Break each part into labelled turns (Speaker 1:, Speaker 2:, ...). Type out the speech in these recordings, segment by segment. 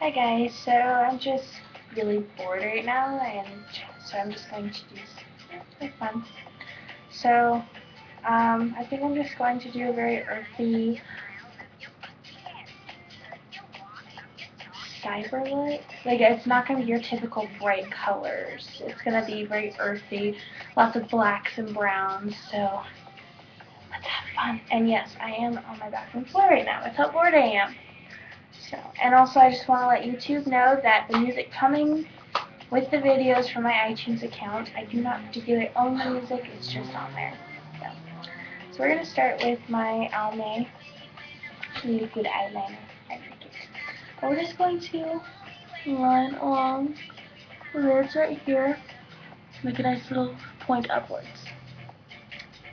Speaker 1: Hi guys, so I'm just really bored right now, and so I'm just going to do something fun. So, I think I'm just going to do a very earthy cyber look. Like, it's not going to be your typical bright colors. It's going to be very earthy, lots of blacks and browns, so let's have fun. And yes, I am on my bathroom floor right now. That's how bored I am. So, and also I just want to let YouTube know that the music coming with the videos from my iTunes account, I do not particularly own the music, it's just on there. So we're going to start with my Almay liquid eyeliner. I think it. And we're just going to line along the lids right here, make a nice little point upwards.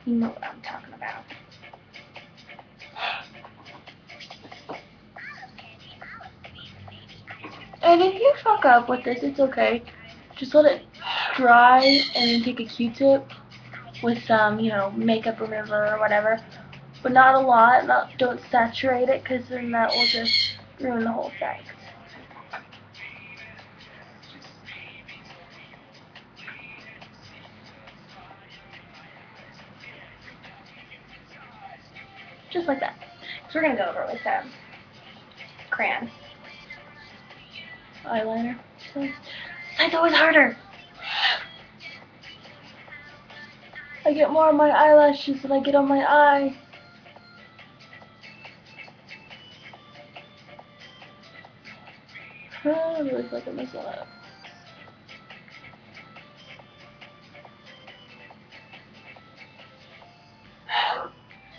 Speaker 1: You know what I'm talking about. And if you fuck up with this, it's okay. Just let it dry and then take a Q-tip with some, makeup remover or whatever. But not a lot. Don't saturate it, because then that will just ruin the whole effect. Just like that. So we're gonna go over with crayon eyeliner. So it's always harder. I get more on my eyelashes than I get on my eye. I really feel like I'm messing up.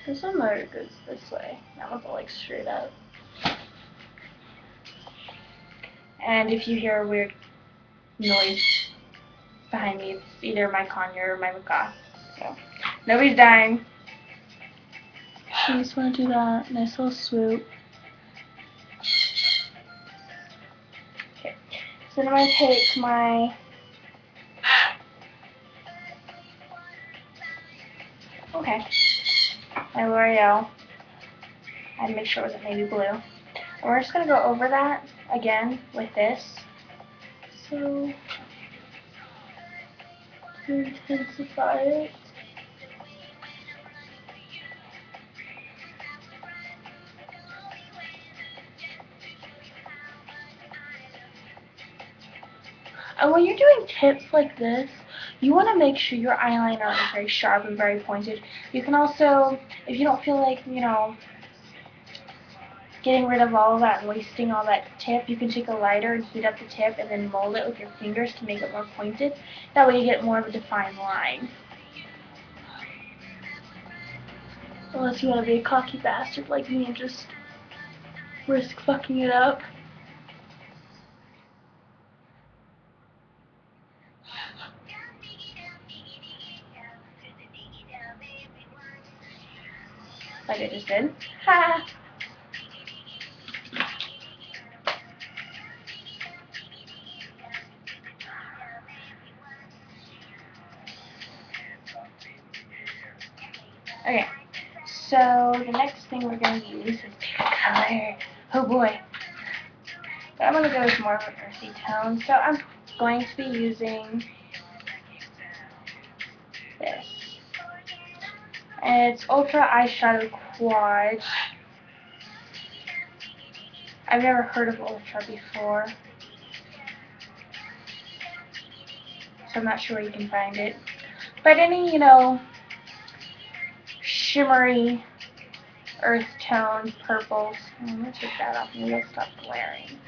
Speaker 1: This one more goes this way. That one's all like straight up. And if you hear a weird noise behind me, it's either my conure or my macaw. So nobody's dying. So you just want to do that nice little swoop. Okay. So then I'm going to take my my L'Oreal and make sure it wasn't navy blue. And we're just going to go over that again with this. So to intensify it. And when you're doing tips like this, you want to make sure your eyeliner is very sharp and very pointed. You can also, if you don't feel like, getting rid of all of that and wasting all that tip, you can take a lighter and heat up the tip and then mold it with your fingers to make it more pointed. That way you get more of a defined line. Unless you want to be a cocky bastard like me and just risk fucking it up. Like I just did. Ha! Okay, so the next thing we're going to use is color. Oh boy. But I'm going to go with more of an earthy tone, so I'm going to be using this. And it's Ultra Eyeshadow Quad. I've never heard of Ultra before, so I'm not sure where you can find it. But any, shimmery earth tone purples. I'm going to take that off and it'll stop glaring.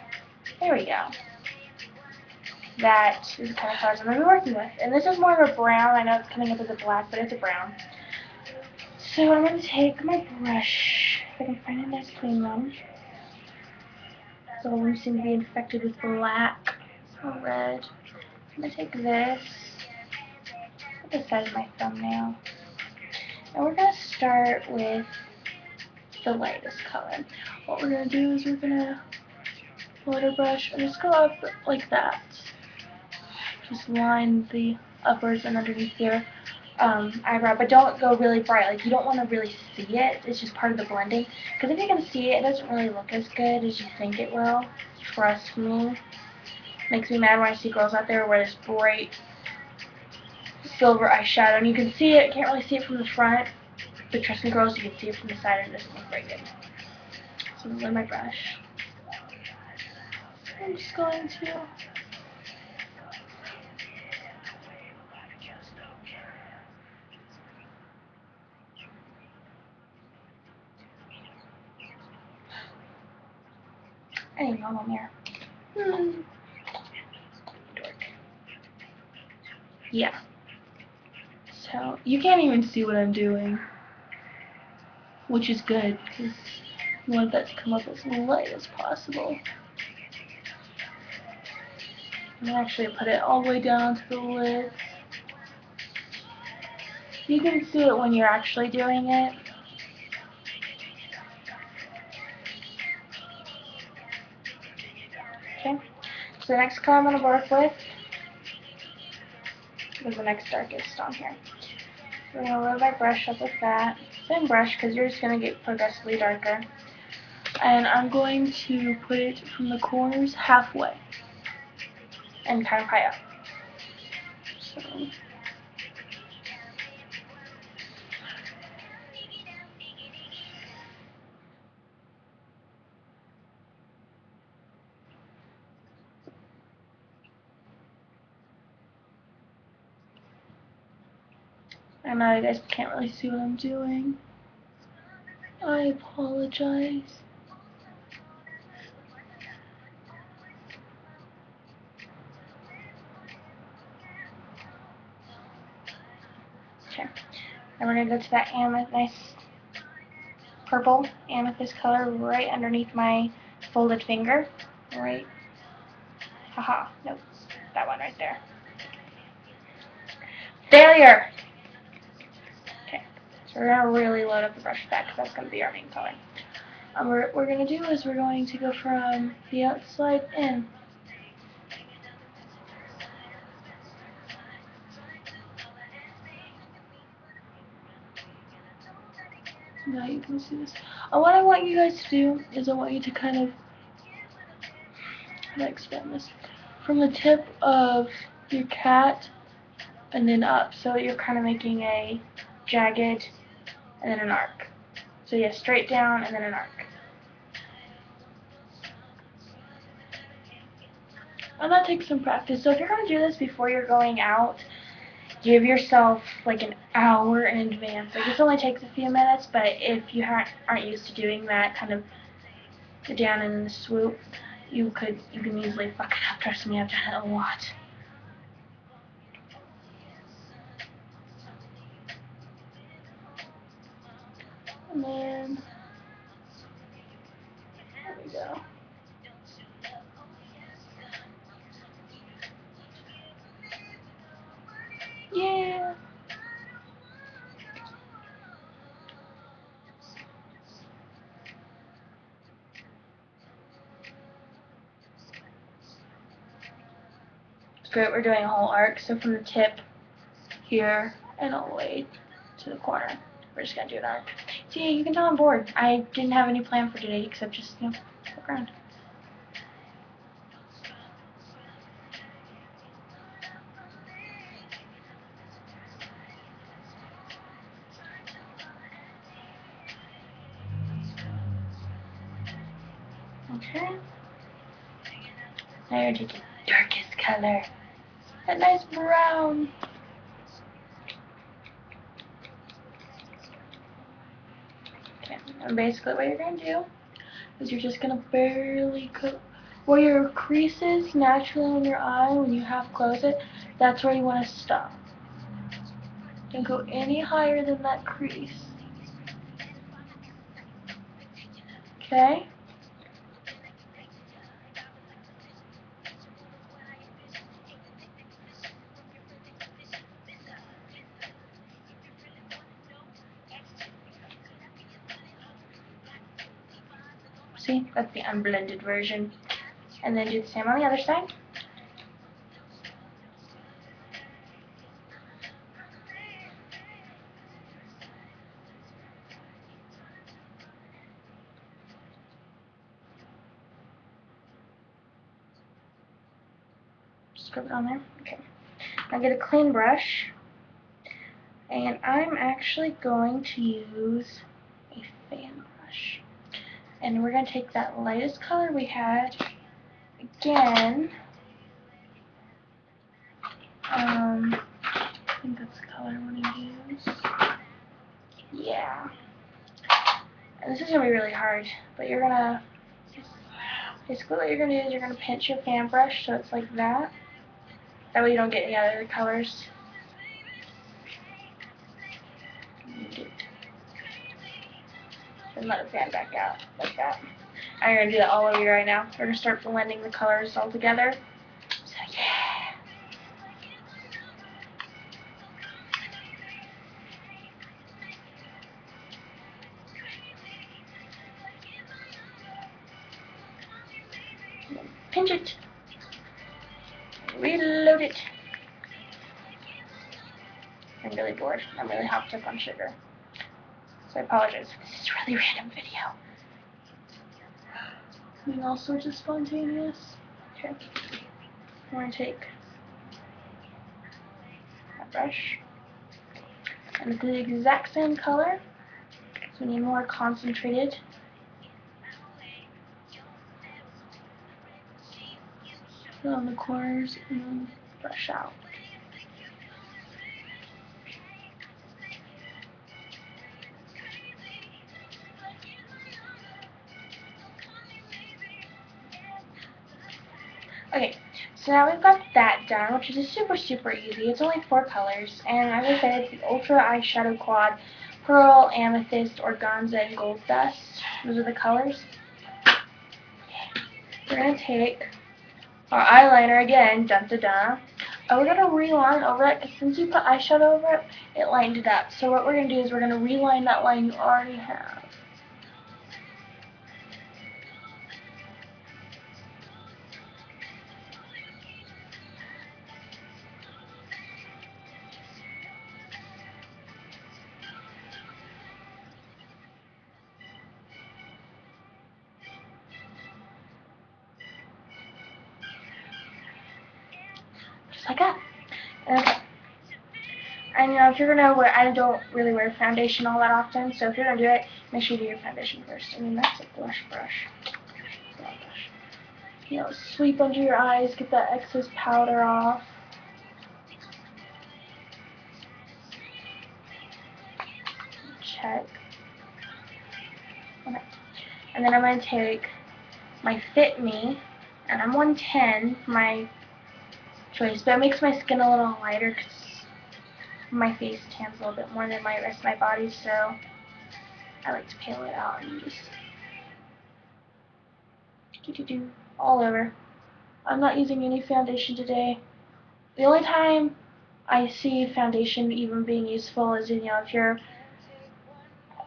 Speaker 1: There we go. That is the kind of colors I'm going to be working with. And this is more of a brown. I know it's coming up as a black, but it's a brown. So I'm going to take my brush, if I can find a nice clean one. So all of them seem to be infected with black or red. I'm going to take this, put the size of my thumbnail. And we're going to start with the lightest color. What we're going to do is we're going to water brush and just go up like that. Just line the uppers and underneath here eyebrow, but don't go really bright. Like, you don't want to really see it. It's just part of the blending. Because if you can see it, it doesn't really look as good as you think it will. Trust me. Makes me mad when I see girls out there wear this bright silver eyeshadow, and you can see it. Can't really see it from the front, but trust me, girls, you can see it from the side, and it doesn't look very good. So I'm going to my brush. I'm just going to I need a normal mirror. Dork. Yeah. So you can't even see what I'm doing, which is good because you want that to come up as light as possible. I'm gonna actually put it all the way down to the lid. You can see it when you're actually doing it. Okay. So the next color I'm gonna work with is the next darkest on here. So I'm gonna load my brush up with that. Same brush because you're just gonna get progressively darker. And I'm going to put it from the corners halfway and kind of high up. So I know you guys can't really see what I'm doing. I apologize. Okay. And we're going to go to that nice purple amethyst color right underneath my folded finger. Right. Haha. Nope. That one right there. Failure! Okay. So we're going to really load up the brush with that because that's going to be our main color. What we're going to do is we're going to go from the outside in. Now you can see this. What I want you guys to do is I want you to kind of, how do I explain this? From the tip of your cat and then up. So you're kind of making a jagged and then an arc. So yeah, straight down and then an arc. And that takes some practice. So if you're going to do this before you're going out, give yourself like an hour in advance. Like this only takes a few minutes, but if you aren't used to doing that kind of the down and the swoop, you can easily fuck it up. Trust me, I've done it a lot. And then there we go. Yeah. It's great. We're doing a whole arc, so from the tip here and all the way to the corner. We're just gonna do an arc. See, you can tell I'm bored. I didn't have any plan for today except just, look around. Okay. Now you're taking darkest color. That nice brown. Okay, and basically what you're gonna do is you're just gonna barely coat where your crease is naturally in your eye when you half close it. That's where you want to stop. Don't go any higher than that crease. Okay? See, that's the unblended version. And then do the same on the other side. Scrub it on there. Okay. Now get a clean brush, and I'm actually going to use a fan brush. And we're going to take that lightest color we had again. I think that's the color I want to use. Yeah. And this is going to be really hard, but you're going to, basically what you're going to do is you're going to pinch your fan brush so it's like that. That way you don't get any other colors. And let it fan back out, like that. And you're going to do that all over you right now. We're going to start blending the colors all together. So yeah. Pinch it. Reload it. I'm really bored. I'm really hopped up on sugar. So I apologize. This is a really random video. Being all sorts of spontaneous. Okay. I'm going to take that brush. And it's the exact same color. So we need more concentrated. Fill in the corners and then brush out. Okay, so now we've got that done, which is super easy. It's only 4 colors, and as I said, it's the Ultra Eyeshadow Quad, Pearl, Amethyst, Organza, and Gold Dust. Those are the colors. We're going to take our eyeliner again, dun da da. We're going to reline over it, because since you put eyeshadow over it, it lined it up. So what we're going to do is we're going to reline that line you already have. Just like that. Okay. And you know, if you're gonna wear, I don't really wear foundation all that often, so if you're gonna do it, make sure you do your foundation first. I mean, that's a blush brush. It's not a blush. You know, sweep under your eyes, get that excess powder off. Check. Okay. And then I'm gonna take my Fit Me, and I'm 110 for my choice, but it makes my skin a little lighter because my face tans a little bit more than my rest of my body, so I like to pale it out and just do all over. I'm not using any foundation today. The only time I see foundation even being useful is, you know, if you're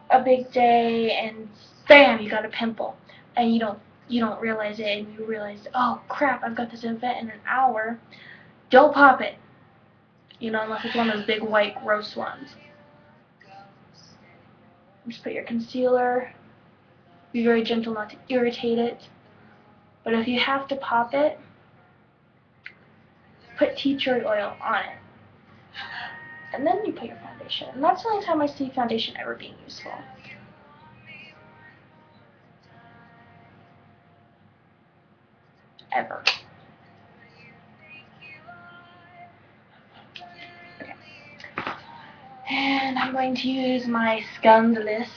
Speaker 1: a big day and bam, you got a pimple and you don't realize it, and you realize, oh crap, I've got this event in an hour. Don't pop it. You know, unless it's one of those big white gross ones. Just put your concealer. Be very gentle not to irritate it. But if you have to pop it, put tea tree oil on it. And then you put your foundation. And that's the only time I see foundation ever being useful. Ever. Okay. And I'm going to use my Scandalous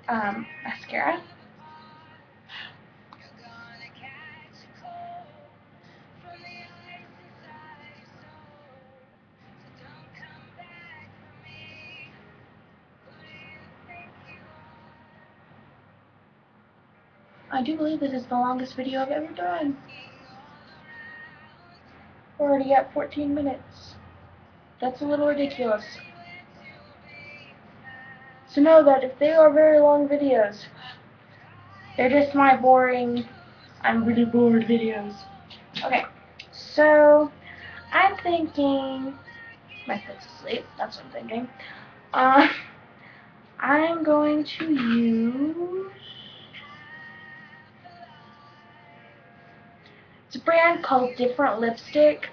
Speaker 1: mascara. I do believe this is the longest video I've ever done. We're already at 14 minutes. That's a little ridiculous. So know that if they are very long videos, they're just my boring, I'm really bored videos. Okay, so I'm thinking, my foot's asleep, that's what I'm thinking. I'm going to use It's a brand called Different Lipstick,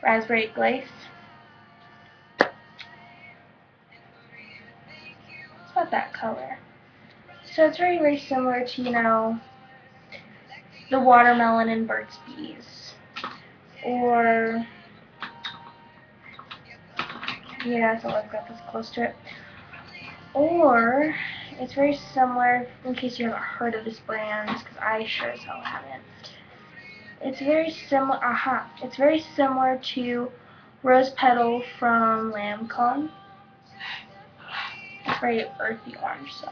Speaker 1: Raspberry Glaze. It's about that color. So it's very, very similar to, the watermelon in Burt's Bees. Or, yeah, so I've got this close to it. Or, it's very similar, in case you haven't heard of this brand, because I sure as hell haven't. It's very similar, it's very similar to Rose Petal from Lancome. It's very earthy orange, so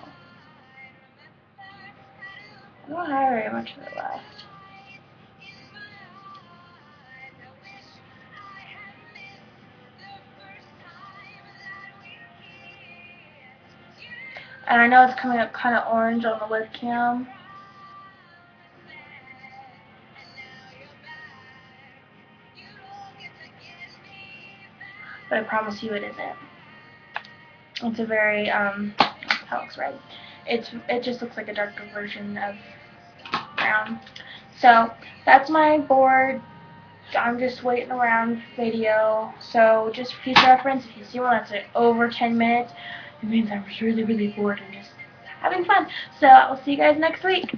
Speaker 1: I don't have very much of it left. And I know it's coming up kind of orange on the webcam. But I promise you it isn't. It's a very, that looks red. It just looks like a darker version of brown. So, that's my board. I'm just waiting around video. So, just for future reference, if you see one that's like over 10 minutes, it means I'm really, really bored and just having fun. So, I'll see you guys next week.